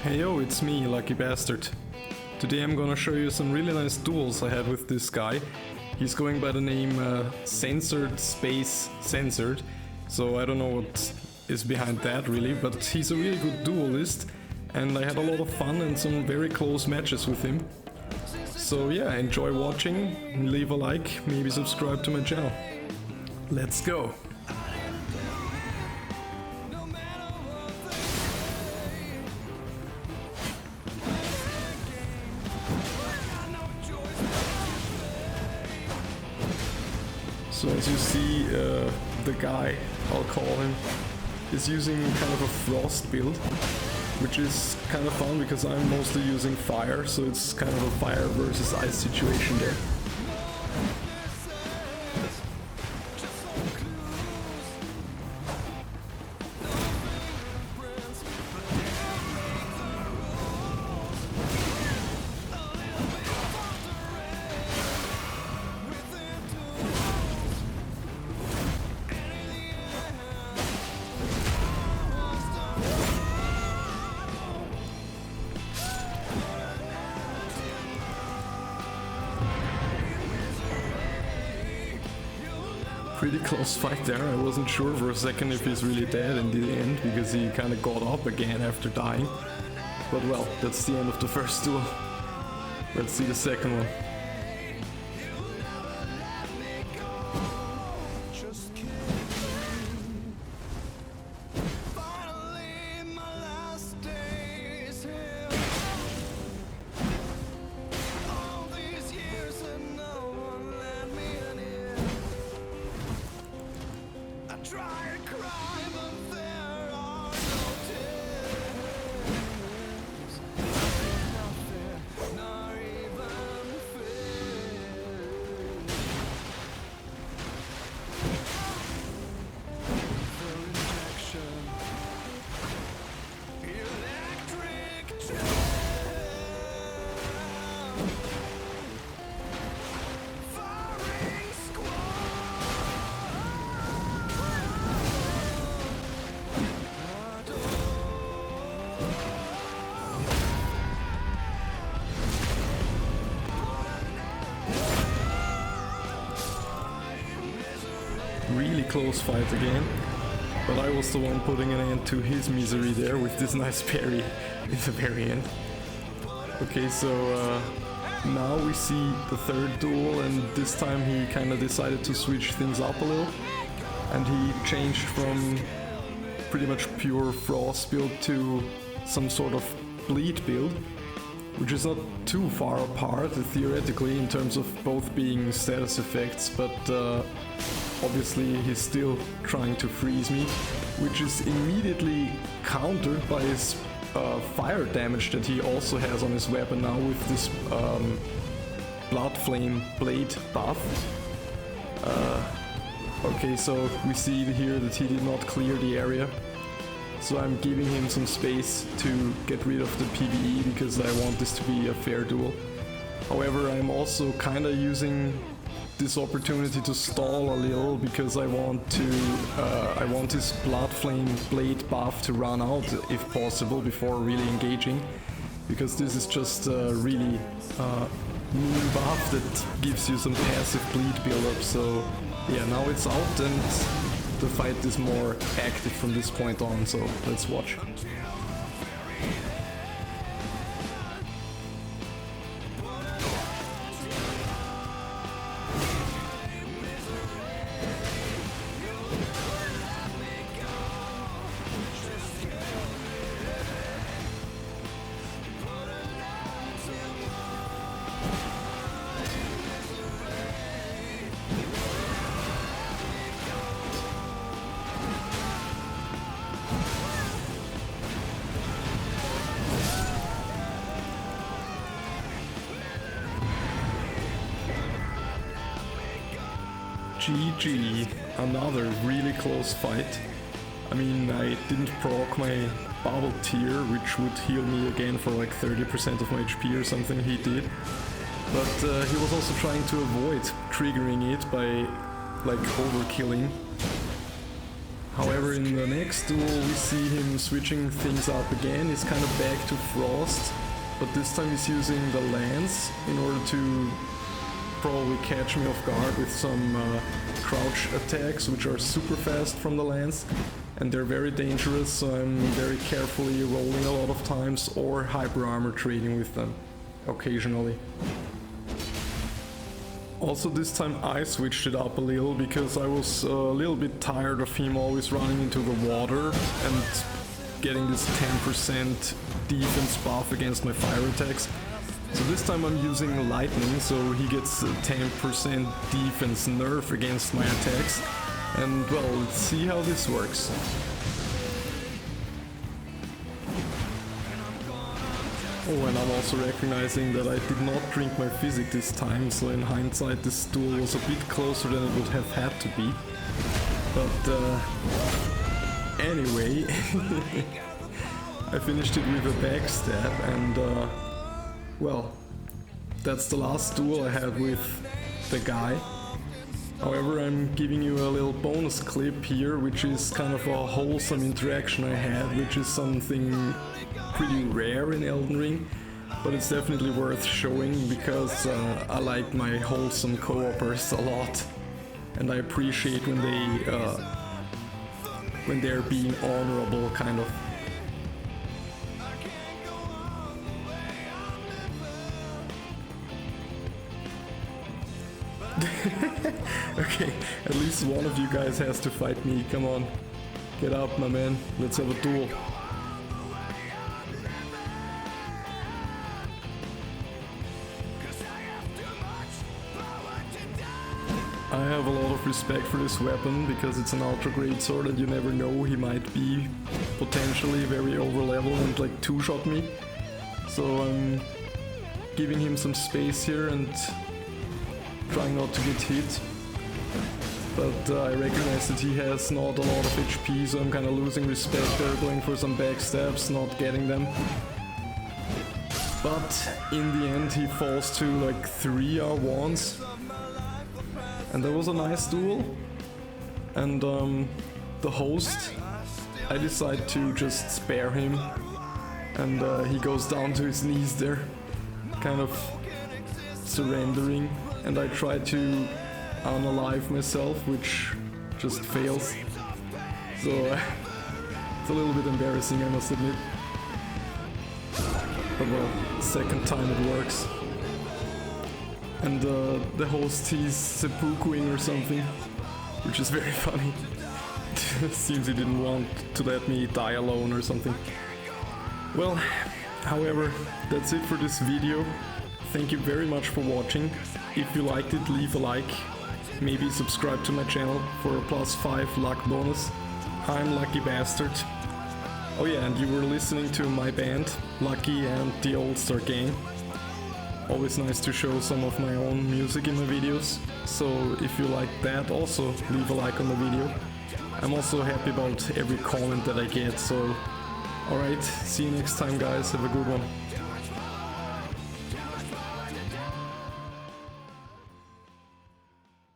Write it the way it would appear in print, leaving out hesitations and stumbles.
Hey yo, it's me, Lucky Bastard. Today I'm gonna show you some really nice duels I had with this guy. He's going by the name Censored Space Censored, so I don't know what is behind that really, but he's a really good duelist and I had a lot of fun and some very close matches with him. So yeah, enjoy watching, leave a like, maybe subscribe to my channel. Let's go! So as you see, the guy, I'll call him, is using kind of a frost build, which is kind of fun because I'm mostly using fire, so it's kind of a fire versus ice situation there. Pretty close fight there. I wasn't sure for a second if he's really dead in the end because he kind of got up again after dying. But well, that's the end of the first duel. Let's see the second one. Really close fight again, but I was the one putting an end to his misery there with this nice parry in the very end. Okay, so now we see the third duel, and this time he kind of decided to switch things up a little, and he changed from pretty much pure frost build to some sort of bleed build, which is not too far apart theoretically in terms of both being status effects, but obviously he's still trying to freeze me, which is immediately countered by his fire damage that he also has on his weapon now with this blood flame blade buff. Okay, so we see here that he did not clear the area, so I'm giving him some space to get rid of the PvE because I want this to be a fair duel. However, I'm also kind of using this opportunity to stall a little because I want his blood flame blade buff to run out if possible before really engaging, because this is just a really mean buff that gives you some passive bleed buildup. So yeah, now it's out and the fight is more active from this point on, so let's watch. GG, another really close fight. I mean, I didn't proc my bubble tier, which would heal me again for like 30% of my HP or something. He did. But he was also trying to avoid triggering it by like overkilling. However, in the next duel we see him switching things up again. He's kind of back to Frost, but this time he's using the lance in order to probably catch me off guard with some crouch attacks, which are super fast from the lance, and they're very dangerous, so I'm very carefully rolling a lot of times or hyper armor trading with them occasionally. Also this time I switched it up a little because I was a little bit tired of him always running into the water and getting this 10% defense buff against my fire attacks. So this time I'm using lightning, so he gets a 10% defense nerf against my attacks. And well, let's see how this works. Oh, and I'm also recognizing that I did not drink my physic this time, so in hindsight this duel was a bit closer than it would have had to be. But anyway, I finished it with a backstab, and well, that's the last duel I had with the guy. However, I'm giving you a little bonus clip here, which is kind of a wholesome interaction I had, which is something pretty rare in Elden Ring, but it's definitely worth showing because I like my wholesome co-opers a lot, and I appreciate when they're being honorable, kind of. Okay, at least one of you guys has to fight me. Come on, get up, my man. Let's have a duel. I have a lot of respect for this weapon because it's an ultra great sword and you never know, he might be potentially very over level and like two-shot me. So I'm giving him some space here and trying not to get hit. But I recognize that he has not a lot of HP, so I'm kind of losing respect there, going for some backstabs, not getting them. But in the end he falls to like 3 R1s. And that was a nice duel. And the host, I decide to just spare him. And he goes down to his knees there, kind of surrendering. And I try to unalive myself, which just fails. So it's a little bit embarrassing, I must admit. But well, second time it works. And the host, he's seppukuing or something, which is very funny. Seems he didn't want to let me die alone or something. Well, however, that's it for this video. Thank you very much for watching. If you liked it, leave a like. Maybe subscribe to my channel for a +5 luck bonus. I'm Lucky Bastard. Oh yeah, and you were listening to my band, Lucky and the Old Star Gang. Always nice to show some of my own music in my videos. So if you like that, also leave a like on the video. I'm also happy about every comment that I get, so alright, see you next time guys, have a good one.